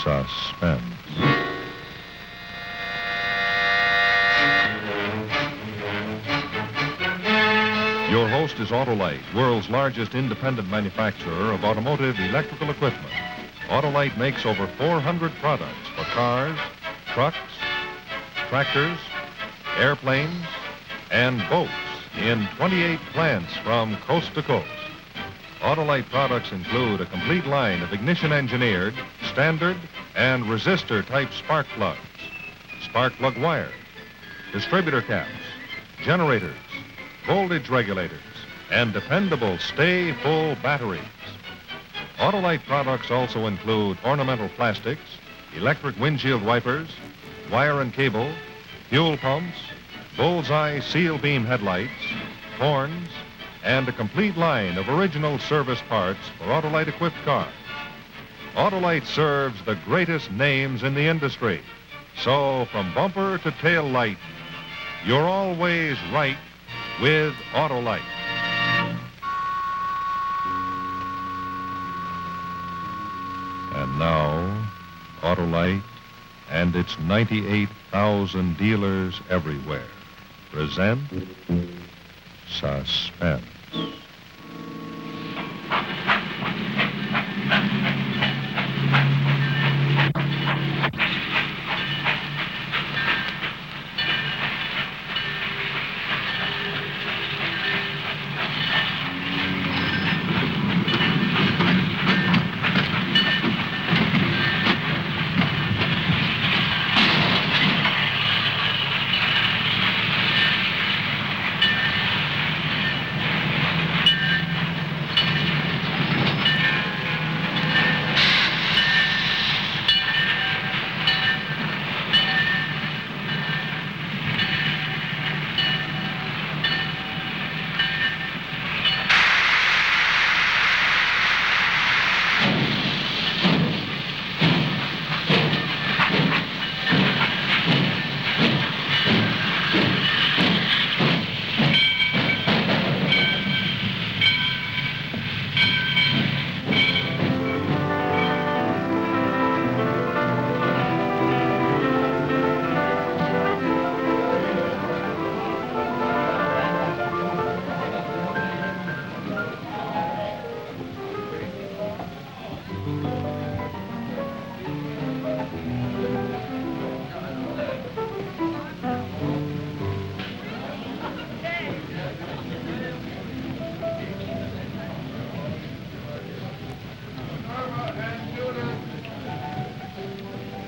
Suspense. Your host is Autolite, world's largest independent manufacturer of automotive electrical equipment. Autolite makes over 400 products for cars, trucks, tractors, airplanes, and boats in 28 plants from coast to coast. Autolite products include a complete line of ignition-engineered, standard, and resistor-type spark plugs, spark plug wire, distributor caps, generators, voltage regulators, and dependable stay-full batteries. Autolite products also include ornamental plastics, electric windshield wipers, wire and cable, fuel pumps, bullseye seal beam headlights, horns, and a complete line of original service parts for Autolite-equipped cars. Autolite serves the greatest names in the industry. So from bumper to tail light, you're always right with Autolite. And now, Autolite and its 98,000 dealers everywhere present Suspense.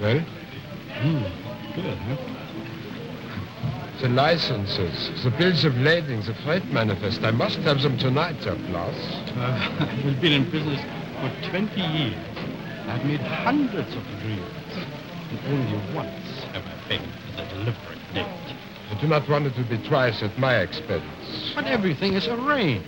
Well? Good, huh? The licenses, the bills of lading, the freight manifest. I must have them tonight, Sir Claus. I've been in business for 20 years. I've made hundreds of agreements. And only once have I failed with a deliberate date. I do not want it to be twice at my expense. But everything is arranged.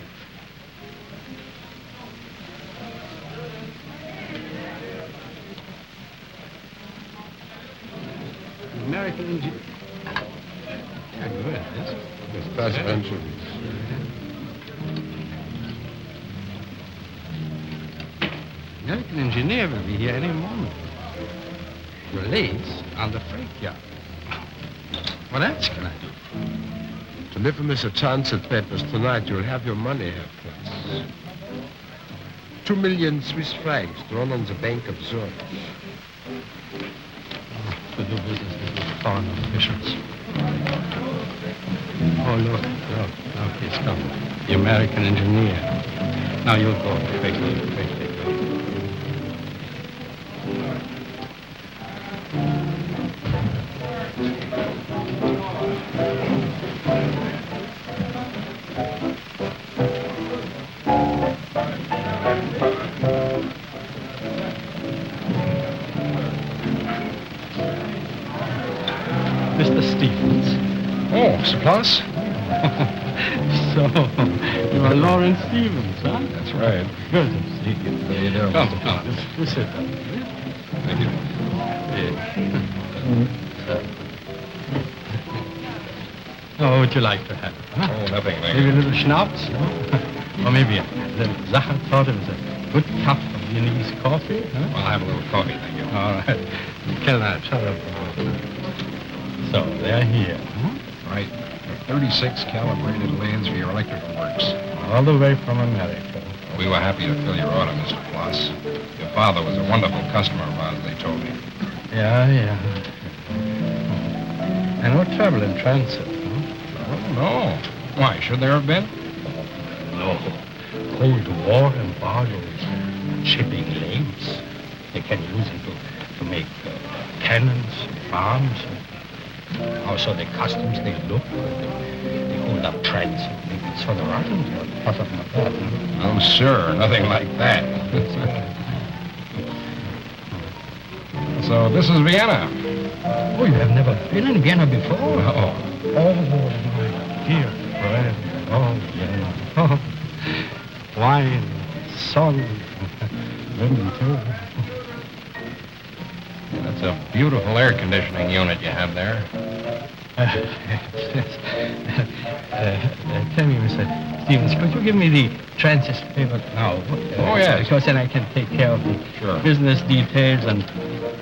American engineer. Yeah, good, yes? Yes, that's anchovies. American engineer will be here any moment. The lathes on the freight yard. What else can I do? To never miss a chance at papers tonight, you'll have your money, Herr Claus. 2 million Swiss francs drawn on the Bank of Zurich. To do business with foreign officials. Oh, look, he's coming. The American engineer. Now you'll go quickly. Mr. Stevens. Oh, Surplus? So, you are Lawrence Stevens, huh? That's right. Good to see you. How do you know? Come, you sit down. Thank you. Oh, what would you like to have? Huh? Oh, nothing, thank Maybe you. a little schnapps? Or maybe a little Sachertorte with a good cup of Viennese coffee, huh? I'll have a little coffee, thank you. All right. Kellin, shut up. So, they're here, huh? Right. 36 calibrated lathes for your electrical works. All the way from America. We were happy to fill your order, Mr. Floss. Your father was a wonderful customer of ours, they told me. Yeah. And no trouble in transit, huh? Oh, no. Why, should there have been? No. Cold war and barges, shipping lathes. They can use it to make cannons, bombs. Also the customs, they look, they hold up trends. It's for the rotten, nothing like that. Huh? Oh, sure, nothing like that. So this is Vienna. Oh, you have never been in Vienna before? Oh, Oh, my dear friend. Oh, Vienna. Oh, wine, sun, women, too. that's a beautiful air conditioning unit you have there. Tell me, Mr. Stevens, could you give me the transist paper now? Oh, yes. Because then I can take care of the Sure. business details, and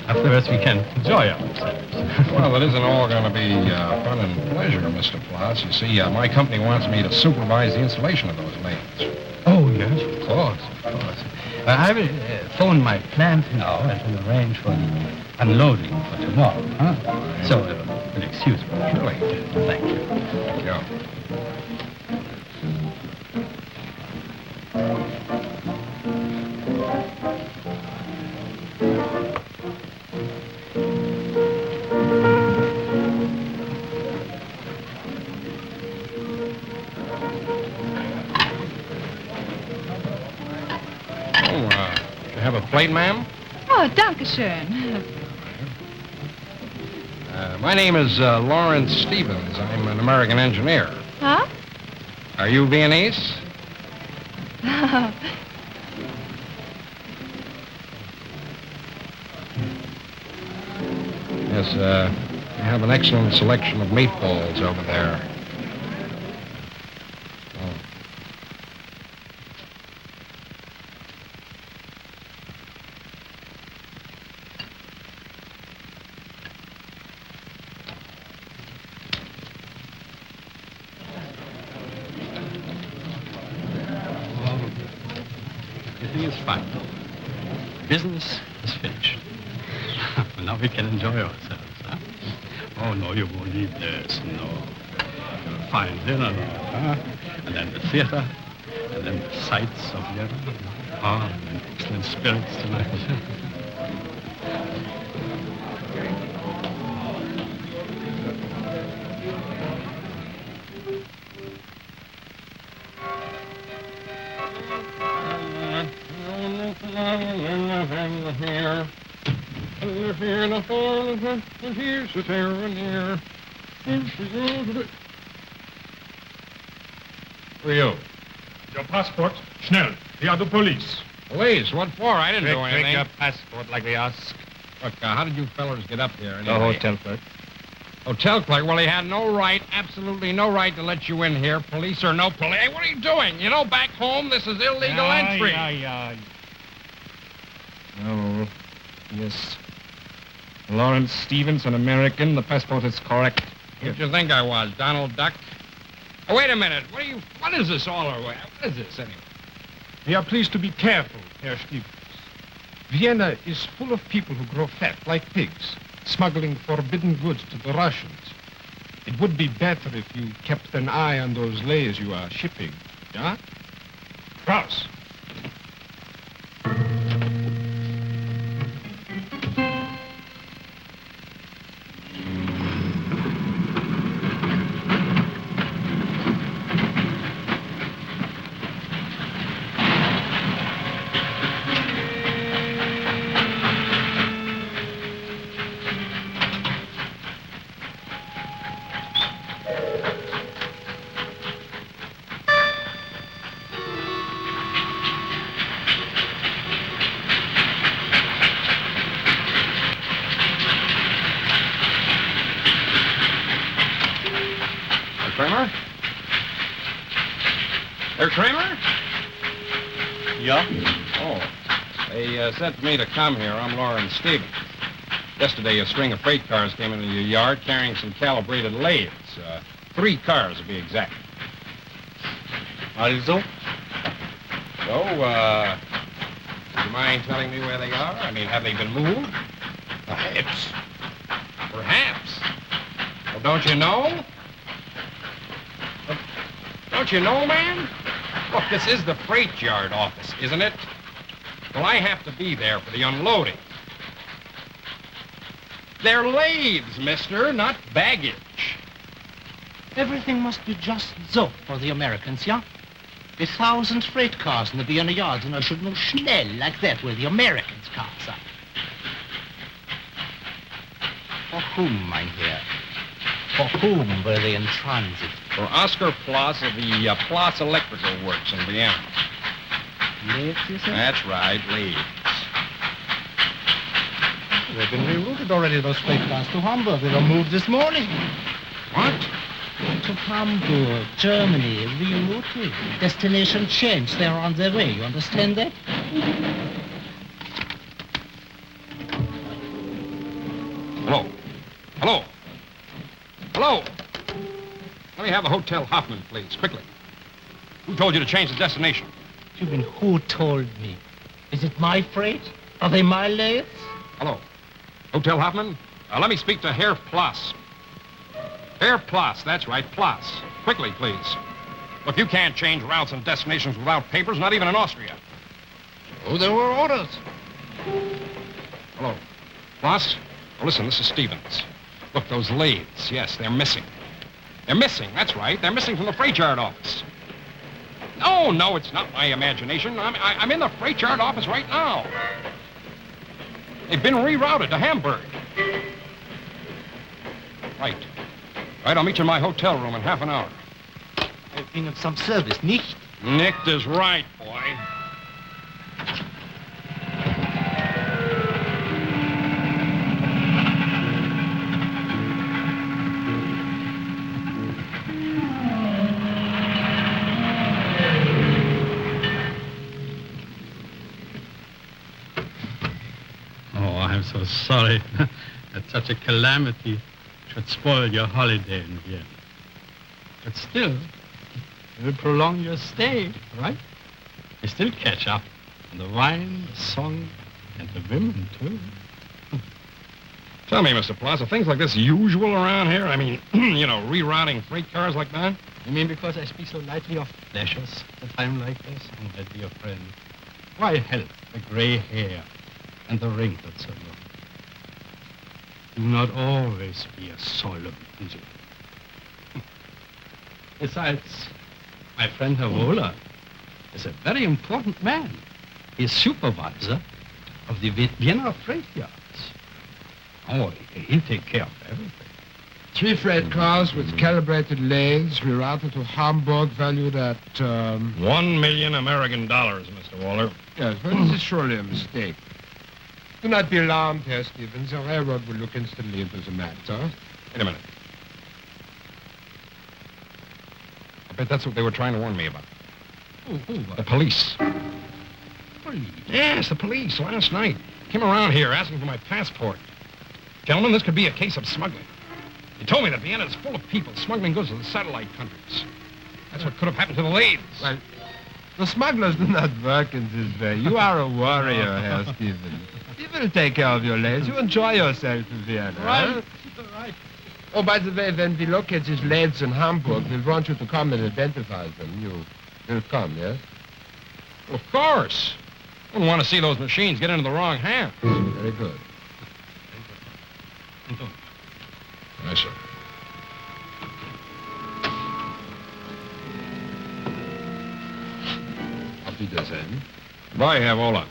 afterwards we can enjoy ourselves. Well, it isn't all going to be fun and pleasure, Mr. Floss. You see, my company wants me to supervise the installation of those lathes. Oh, yes, of course. I will phone my plant now and arrange for the unloading for tomorrow, huh? So, will excuse me. Surely. Thank you. Yeah. Have a plate, ma'am? Oh, danke schön. My name is Lawrence Stevens. I'm an American engineer. Huh? Are you Viennese? Yes, we have an excellent selection of meatballs over there. Everything is fine. Business is finished. Now we can enjoy ourselves, huh? Oh, no, you won't need this, no. You'll find dinner, huh? And then the theater, and then the sights of Vienna. Oh, and excellent spirits tonight. Who are you? Your passport. Schnell. We are the police. Police? What for? I didn't do anything. Take your passport like we ask. Look, how did you fellas get up here The anyway? hotel clerk. Hotel clerk? Well, he had no right, absolutely no right to let you in here, police or no police. Hey, what are you doing? You know, back home, this is illegal entry. Yeah. Oh, yes. Lawrence Stevens, an American. The passport is correct. Who'd you think I was, Donald Duck? Oh, wait a minute. What is this all over? What is this, anyway? We are pleased to be careful, Herr Stevens. Vienna is full of people who grow fat like pigs, smuggling forbidden goods to the Russians. It would be better if you kept an eye on those lathes you are shipping, yeah? Raus! Kramer? Herr Kramer? Yeah? Oh. They sent for me to come here. I'm Lawrence Stevens. Yesterday, a string of freight cars came into your yard carrying some calibrated lathes. 3 cars, to be exact. Also? So, do you mind telling me where they are? I mean, have they been moved? Perhaps. Perhaps. Well, don't you know? Don't you know, man? Look, this is the freight yard office, isn't it? Well, I have to be there for the unloading. They're lathes, mister, not baggage. Everything must be just so for the Americans, yeah? The 1,000 freight cars in the Vienna yards, and I should know schnell like that where the Americans' cars are. For whom, mein Herr? For whom were they in transit? For Oscar Ploss of the Ploss Electrical Works in Vienna. Lathes, you say? That's right, lathes. They've been rerouted already, those freight cars, to Hamburg. They were moved this morning. What? To Hamburg, Germany, rerouted. Destination changed. They're on their way. You understand that? Hello. Hello. Hello. Let me have the Hotel Hoffman, please, quickly. Who told you to change the destination? You mean who told me? Is it my freight? Are they my lathes? Hello. Hotel Hoffman? Let me speak to Herr Ploss. Herr Ploss, that's right, Ploss. Quickly, please. Look, you can't change routes and destinations without papers, not even in Austria. Oh, there were orders. Hello. Ploss? Oh, listen, this is Stevens. Look, those lathes, yes, they're missing. They're missing, that's right. They're missing from the freight yard office. No, it's not my imagination. I'm in the freight yard office right now. They've been rerouted to Hamburg. Right. Right, I'll meet you in my hotel room in half an hour. I've been of some service, nicht? Nicked is right, boy. Oh, I'm so sorry that such a calamity should spoil your holiday in Vienna. But still, it will prolong your stay, right? You still catch up on the wine, the song, and the women, too. Tell me, Mr. Ploss, are things like this usual around here? I mean, rerouting freight cars like that? You mean because I speak so lightly of pleasures at a time like this? Oh, my dear friend, why help the gray hair and the wrinkles alone? Do not always be a solemn vision. Besides, my friend Herr Wohler is a very important man. He is supervisor of the Vienna freight yards. Oh, he'll take care of everything. 3 freight cars with calibrated lathes rerouted to Hamburg, valued at, $1 million American dollars, Mr. Waller. Yes, but this is surely a mistake. Do not be alarmed, Herr Stevens. The railroad will look instantly into the matter. Wait a minute. I bet that's what they were trying to warn me about. Who? The police. Police? Yes, the police, last night. Came around here asking for my passport. Gentlemen, this could be a case of smuggling. He told me that Vienna is full of people smuggling goods to the satellite countries. That's what could have happened to the lathes. Well, the smugglers do not work in this way. You are a warrior, Herr Stevens. We will take care of your lathes. You enjoy yourself in Vienna. Right. Huh? Right. Oh, by the way, when we locate these lathes in Hamburg, we'll want you to come and identify them. You will come, yes? Of course. Wouldn't want to see those machines get into the wrong hands. Very good. Yes, sir. Auf Wiedersehen. Bye, Herr Wohler.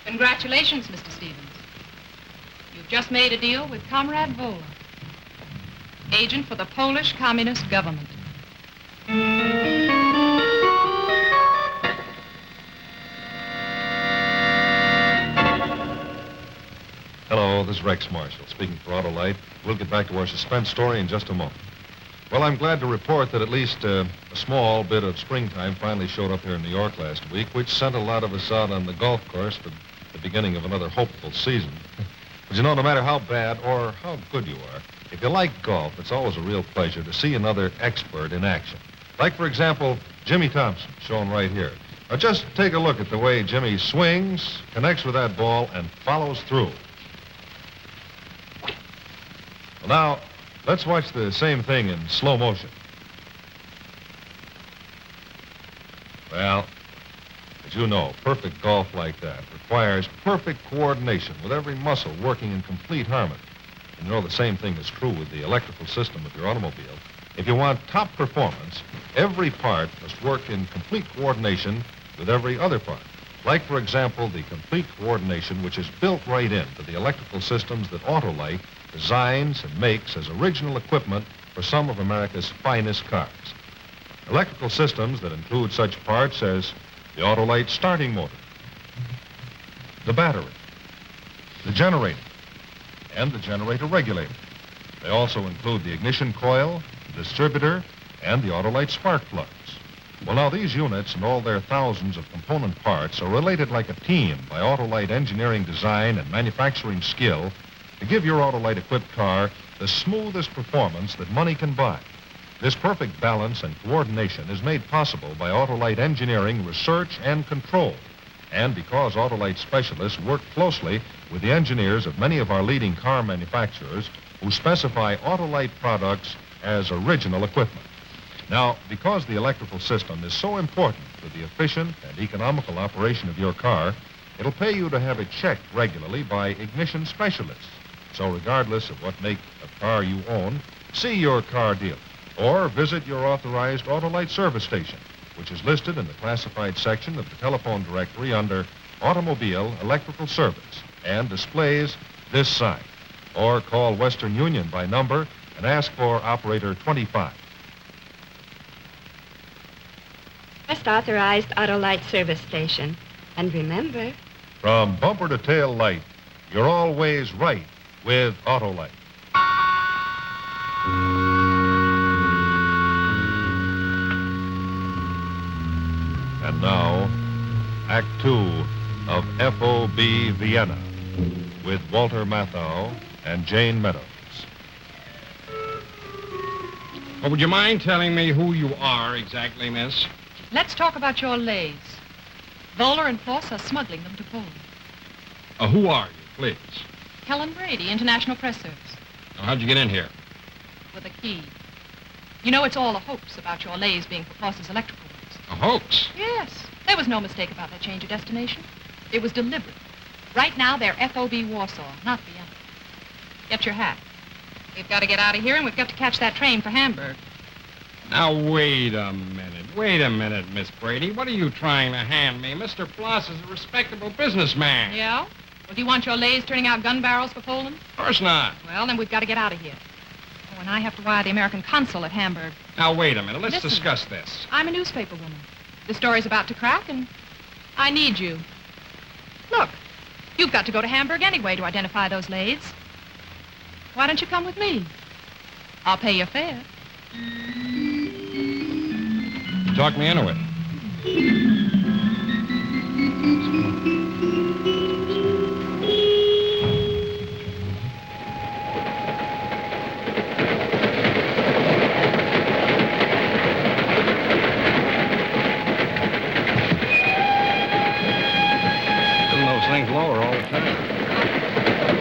Congratulations, Mr. Stevens. You've just made a deal with Comrade Wohler, agent for the Polish Communist government. Hello, this is Rex Marshall, speaking for Autolite. We'll get back to our suspense story in just a moment. Well, I'm glad to report that at least a small bit of springtime finally showed up here in New York last week, which sent a lot of us out on the golf course for the beginning of another hopeful season. But you know, no matter how bad or how good you are, if you like golf, it's always a real pleasure to see another expert in action. Like, for example, Jimmy Thompson, shown right here. Now, just take a look at the way Jimmy swings, connects with that ball, and follows through. Well, now, let's watch the same thing in slow motion. Well, as you know, perfect golf like that requires perfect coordination with every muscle working in complete harmony. And you know the same thing is true with the electrical system of your automobile. If you want top performance, every part must work in complete coordination with every other part. Like, for example, the complete coordination which is built right into the electrical systems that Autolite designs and makes as original equipment for some of America's finest cars. Electrical systems that include such parts as the Autolite starting motor, the battery, the generator, and the generator regulator. They also include the ignition coil, the distributor, and the Autolite spark plugs. Well, now, these units and all their thousands of component parts are related like a team by Autolite engineering design and manufacturing skill to give your Autolite-equipped car the smoothest performance that money can buy. This perfect balance and coordination is made possible by Autolite engineering, research, and control. And because Autolite specialists work closely with the engineers of many of our leading car manufacturers who specify Autolite products as original equipment. Now, because the electrical system is so important for the efficient and economical operation of your car, it'll pay you to have it checked regularly by ignition specialists. So regardless of what make of car you own, see your car dealer or visit your authorized Autolite service station, which is listed in the classified section of the telephone directory under Automobile Electrical Service and displays this sign. Or call Western Union by number and ask for operator 25. First authorized Autolite service station. And remember, From bumper to tail light, you're always right with Autolite. And now, Act Two of FOB Vienna with Walter Matthau and Jayne Meadows. Well, would you mind telling me who you are exactly, miss? Let's talk about your lathes. Voller and Foss are smuggling them to Poland. Who are you, please? Kellin Brady, International Press Service, Now, how'd you get in here? with a key. You know, it's all a hoax about your lathes being for Foss's electrical works. A hoax? Yes. There was no mistake about that change of destination. It was deliberate. Right now, they're FOB Warsaw, not Vienna. Get your hat. We've got to get out of here, and we've got to catch that train for Hamburg. Now, wait a minute, Miss Brady. What are you trying to hand me? Mr. Floss is a respectable businessman. Yeah? Well, do you want your lathes turning out gun barrels for Poland? Of course not. Well, then we've got to get out of here. Oh, and I have to wire the American consul at Hamburg. Now, wait a minute. Let's Listen. discuss this. I'm a newspaper woman. The story's about to crack, and I need you. Look, you've got to go to Hamburg anyway to identify those lathes. Why don't you come with me? I'll pay your fare. You talked me into it. Putting those things lower all the time.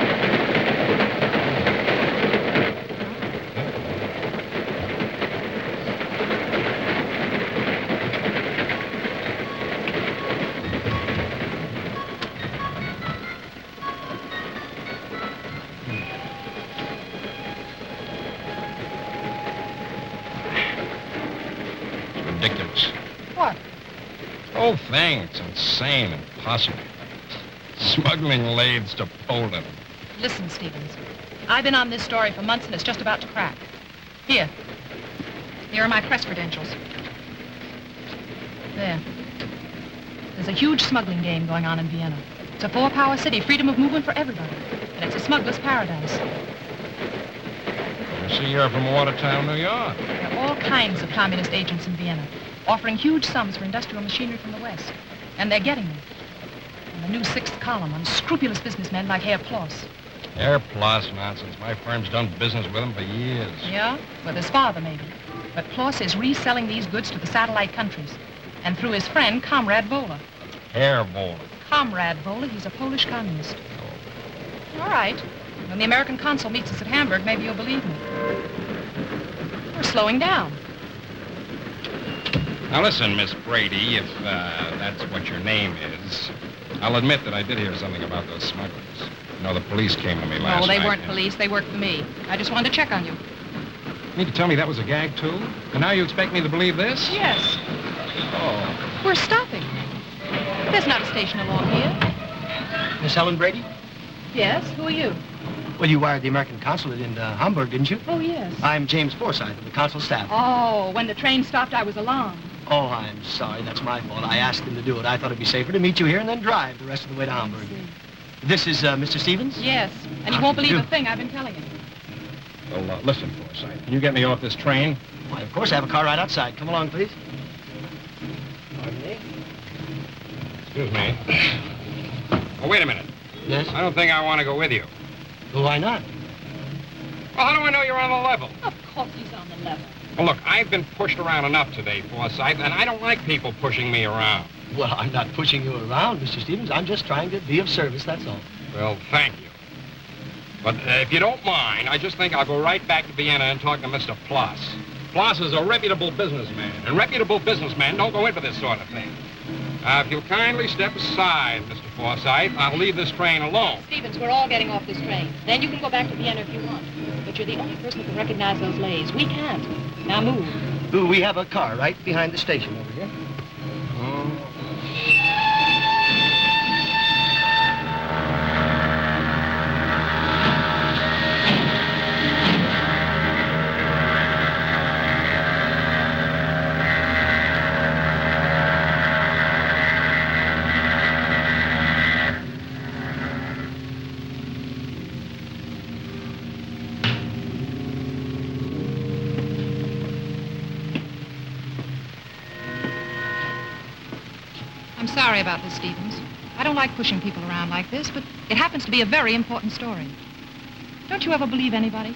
Ridiculous. What? The whole thing, it's insane, impossible. Smuggling lathes to Poland. Listen, Stevens. I've been on this story for months, and it's just about to crack. Here. Here are my press credentials. There. There's a huge smuggling game going on in Vienna. It's a four-power city, freedom of movement for everybody. and it's a smuggler's paradise. I see you're from Watertown, New York. There are all kinds of communist agents in Vienna, offering huge sums for industrial machinery from the West. And they're getting them. And the new sixth column, unscrupulous businessmen like Herr Ploss. Herr Ploss nonsense. My firm's done business with him for years. Yeah? With his father, maybe. But Ploss is reselling these goods to the satellite countries. And through his friend, Comrade Vola. Herr Vola. Comrade Vola, he's a Polish communist. All right. When the American consul meets us at Hamburg, maybe you'll believe me. We're slowing down. Now listen, Miss Brady, if that's what your name is, I'll admit that I did hear something about those smugglers. You know, the police came to me last night. Oh, they weren't police. They worked for me. I just wanted to check on you. You mean to tell me that was a gag, too? And now you expect me to believe this? Yes. Oh. We're stopping. There's not a station along here. Miss Helen Brady? Yes? Who are you? Well, you wired the American consulate in Hamburg, didn't you? Oh, yes. I'm James Forsythe of the consul staff. Oh, when the train stopped, I was alarmed. Oh, I'm sorry. That's my fault. I asked him to do it. I thought it'd be safer to meet you here and then drive the rest of the way to Hamburg. This is Mr. Stevens? Yes, and you won't believe a thing I've been telling you. Well, listen, Forsythe. Can you get me off this train? Why, of course, I have a car right outside. Come along, please. Pardon me? Excuse me. Oh, wait a minute. Yes? I don't think I want to go with you. Well, why not? Well, how do I know you're on the level? Of course he's on the level. Well, look, I've been pushed around enough today, Forsythe, and I don't like people pushing me around. Well, I'm not pushing you around, Mr. Stevens. I'm just trying to be of service, that's all. Well, thank you. But if you don't mind, I just think I'll go right back to Vienna and talk to Mr. Ploss. Ploss is a reputable businessman, and reputable businessmen don't go in for this sort of thing. If you'll kindly step aside, Mr. Forsythe, I'll leave this train alone. Stevens, we're all getting off this train. Then you can go back to Vienna if you want. But you're the only person who can recognize those lathes. We can't. Now move. Ooh, we have a car right behind the station over here. Sorry about this, Stevens. I don't like pushing people around like this, but it happens to be a very important story. Don't you ever believe anybody?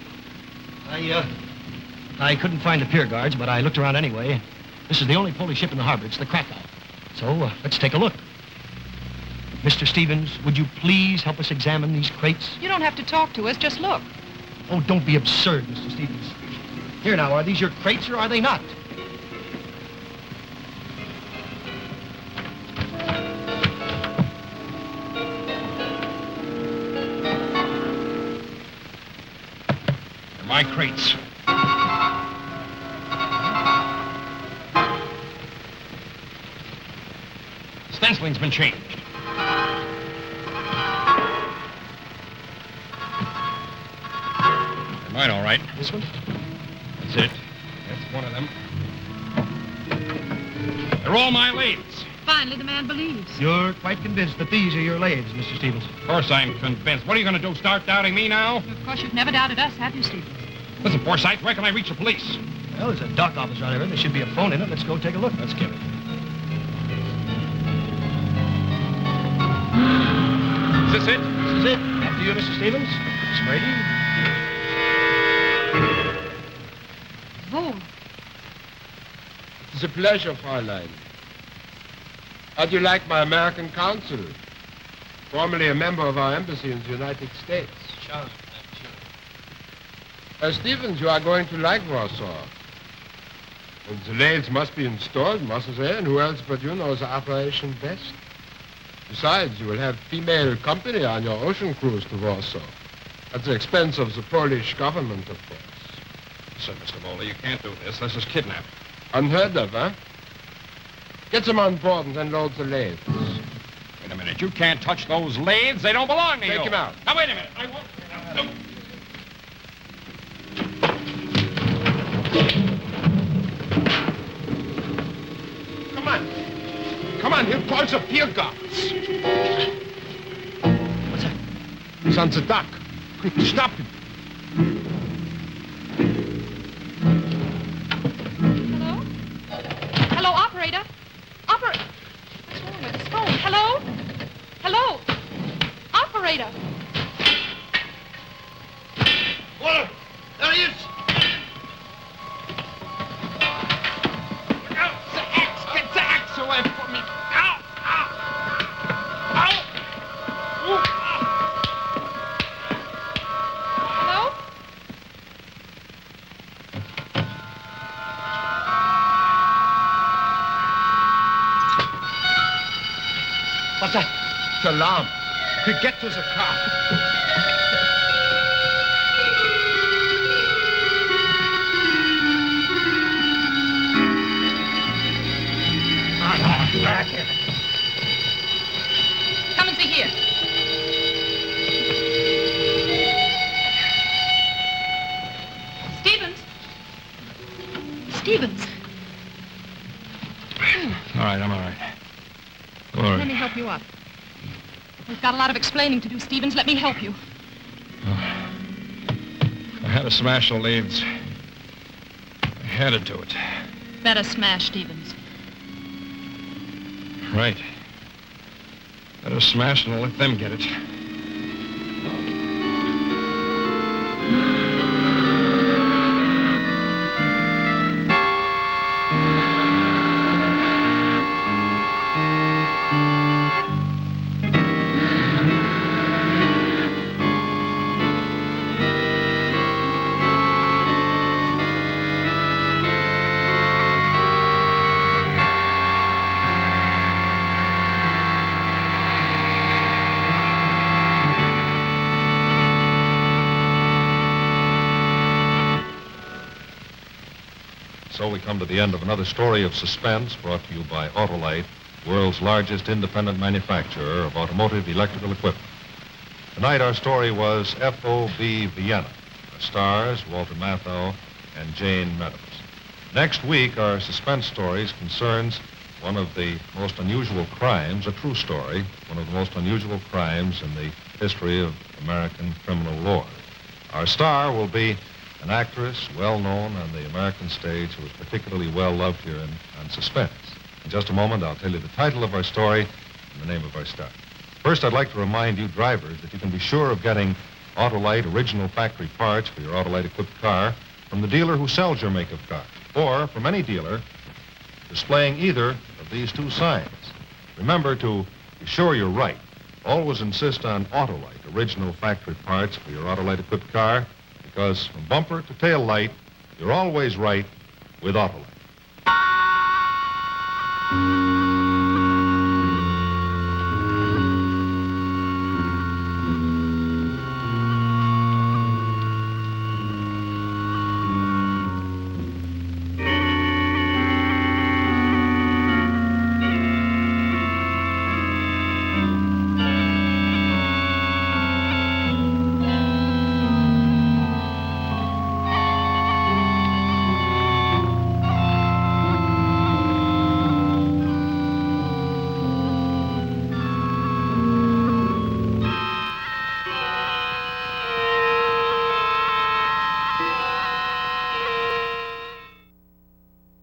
I couldn't find the pier guards, but I looked around anyway. This is the only Polish ship in the harbor. It's the Krakow. So, let's take a look. Mr. Stevens, would you please help us examine these crates? You don't have to talk to us, just look. Oh, don't be absurd, Mr. Stevens. Here now, are these your crates or are they not? My crates. The stenciling's been changed. Mine, all right. This one? That's it. That's one of them. They're all my lathes. Finally, the man believes. You're quite convinced that these are your lathes, Mr. Stevens. Of course I'm convinced. What are you going to do, start doubting me now? Of course, you've never doubted us, have you, Stevens? Listen, Forsythe, where can I reach the police? Well, there's a dock office right here. There should be a phone in it. Let's go take a look. Let's get it. Is this it? This is it. After you, Mr. Stevens. Miss Brady. Oh, It's a pleasure, Fräulein. How do you like my American consul? Formerly a member of our embassy in the United States. Sure. Stevens, you are going to like Warsaw. And the lathes must be installed, mustn't they? And who else but you knows the operation best? Besides, you will have female company on your ocean cruise to Warsaw. At the expense of the Polish government, of course. Listen, Mr. Vola, you can't do this. This is kidnapping. Unheard of, huh? Get them on board and then load the lathes. Wait a minute. You can't touch those lathes. They don't belong to you. Take him out. Now, wait a minute. I won't. No. Come on. Come on, he'll call the pier guards. What's that? He's on the dock. Quick, stop him. Hello? Hello, operator? What's wrong with his phone? Hello? Hello? Operator? Water! There he is! Look out! The axe! Get the axe away from me! Ow! Ow! Ow! Ooh. Hello? What's that? It's alarm. Quick, get to the car. Come and see here. Stevens. All right, I'm all right. Let me help you up. We've got a lot of explaining to do, Stevens. Let me help you. I had to smash the lathes. I had to do it. Better smash, Stevens. Right. Better smash and let them get it. So we come to the end of another story of suspense brought to you by Autolite, world's largest independent manufacturer of automotive electrical equipment. Tonight our story was FOB Vienna. Our stars, Walter Matthau and Jayne Meadows. Next week, our suspense stories concerns one of the most unusual crimes, a true story, one of the most unusual crimes in the history of American criminal law. Our star will be an actress well known on the American stage who is particularly well loved here on Suspense. In just a moment, I'll tell you the title of our story and the name of our star. First, I'd like to remind you drivers that you can be sure of getting Autolite original factory parts for your Autolite-equipped car from the dealer who sells your make of car, or from any dealer displaying either of these two signs. Remember to be sure you're right. Always insist on Autolite original factory parts for your Autolite-equipped car, because from bumper to tail light, you're always right with Autolite.